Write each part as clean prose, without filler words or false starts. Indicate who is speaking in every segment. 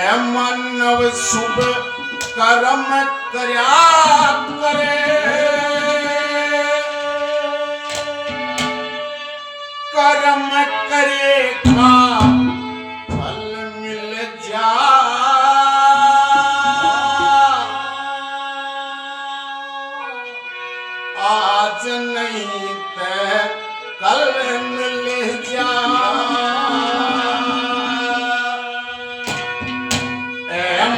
Speaker 1: मानव शुभ कर्म कर्या करे, कर्म करे का फल मिल जा। आज नहीं ते कल मिल जा।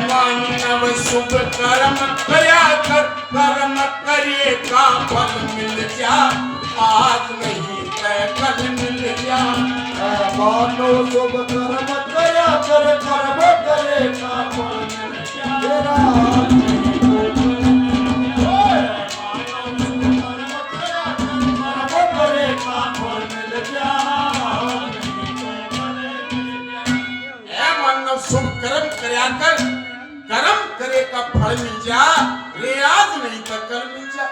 Speaker 1: मानव शुभ कर्म कर्या कर, कर्म करे का फल मिल जा। आज नहीं ते कल मिल जा।
Speaker 2: मानव शुभ कर्म कर्या कर, कर्म करे का फल मिल जा। तेरा आज नहीं तो कल मिल जा। मानव शुभ कर्म करे का फल मिल जा।
Speaker 1: मानव शुभ कर्म कर्या कर, कर्म करे का फल मिल जा। रे आज नहीं तो कल मिल जा।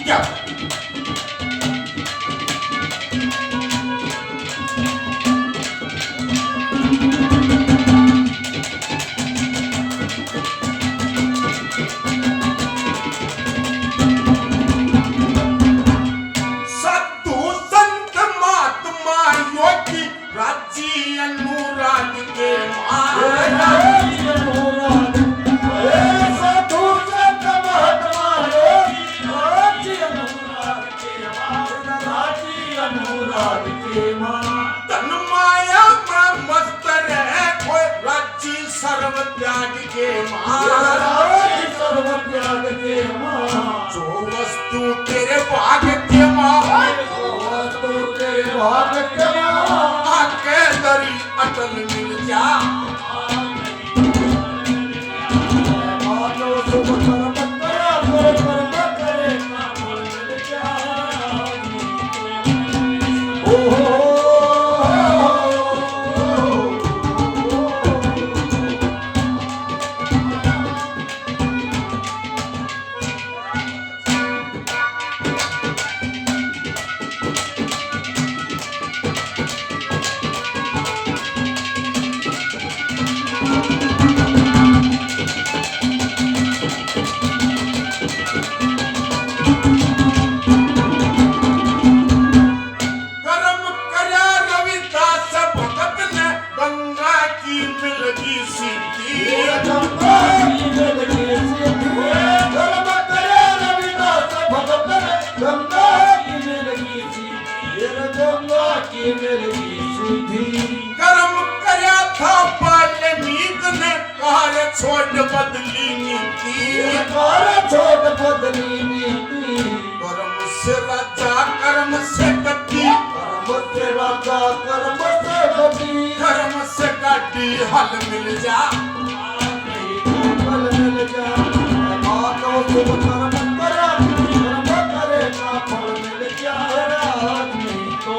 Speaker 1: क्या साधु संत महात्मा योगी राजी अनुराग के तन माया में मस्त रहे कोई राजी सर्व त्याग के
Speaker 2: सर्व त्याग के
Speaker 1: जो वस्तु तेरे भाग के
Speaker 2: वस्तु तेरे भाग के
Speaker 1: आके दरी अटल मिल जा।
Speaker 2: मानव शुभ कर्म कर्या कर, कर्म करे का फल मिल जा। ओ
Speaker 1: कर्म कर्या रविदास भगत ने गंगा की मिलगी सिद्धि।
Speaker 2: गंगा की मिलगी सिद्धि। कर्म करे रविदास भगत ने गंगा की मिलगी सिद्धि। गंगा की मिलगी सिद्धि।
Speaker 1: कर्म कर्या था वाल्मीकि ने कार छोड़ बदली नीति।
Speaker 2: कार छोड़ बदली नीति।
Speaker 1: कर्म से राजा कर्म से गति,
Speaker 2: कर्म से राजा कर्म से गति।
Speaker 1: कर्म से गाड़ी हल मिल जा।
Speaker 2: फल मिल जा। मानव शुभ कर्म कर्या कर्म करे का फल मिल जा। आज नहीं तो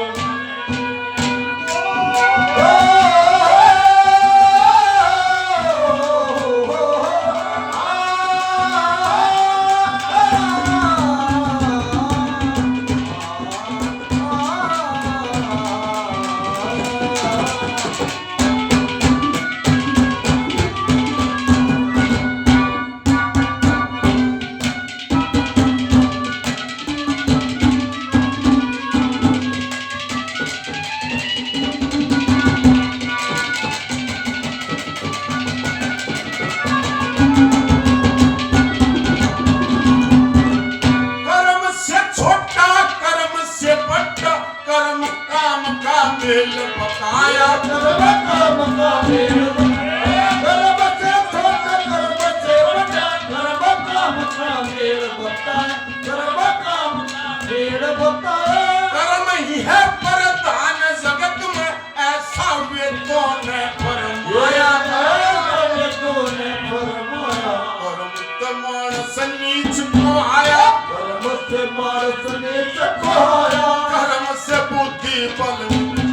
Speaker 1: कर्म से छोटा कर्म से बड़ा, कर्म काम का मेल बताया।
Speaker 2: कर्म काम का मेल बताया। कर्म से छोटा कर्म से बड़ा, कर्म काम का मेल बताया। कर्म काम का मेल बताया।
Speaker 1: कर्म ही है प्रधान जगत में, ऐसा वेदों ने फरमाया।
Speaker 2: कर्म तो ने फरमाया।
Speaker 1: कर्म तो मानस नीच को आया।
Speaker 2: कर्म से मानस नीच को आया।
Speaker 1: कर्म से बुद्धि बल मिल जा।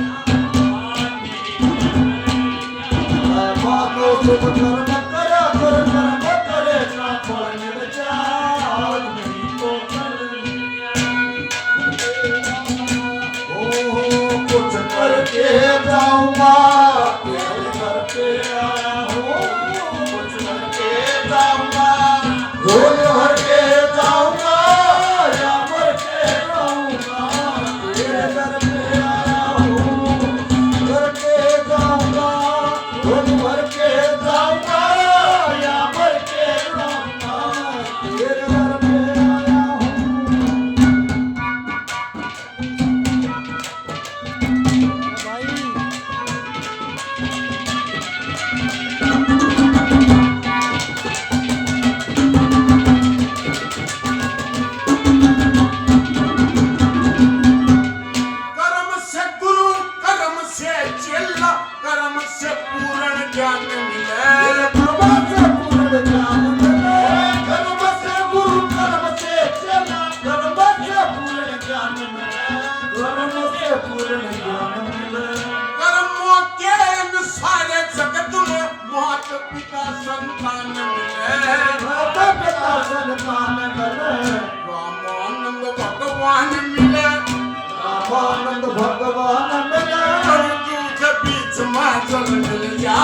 Speaker 2: मानव शुभ कर्म कर्या कर, कर्म करे का फल मिल जा। आज नहीं तो कल मिल जा। ओ कुछ करके जाऊंगा, तेरे घर पे आया हूँ।
Speaker 1: ज्ञान मिले
Speaker 2: कर्म से पूर्ण ज्ञान मिले कर्म से गुरु कर्म से चला कर्म से पूर्ण ज्ञान मिले कर्म से पूर्ण ज्ञान मिले
Speaker 1: कर्मों के अनुसार जगत में माता पिता संतान मिले
Speaker 2: माता पिता संतान मिले
Speaker 1: रामानंद भगवान मिले
Speaker 2: रामानंद भगवान मिले
Speaker 1: अर्जुन के बीच में जल मिल जा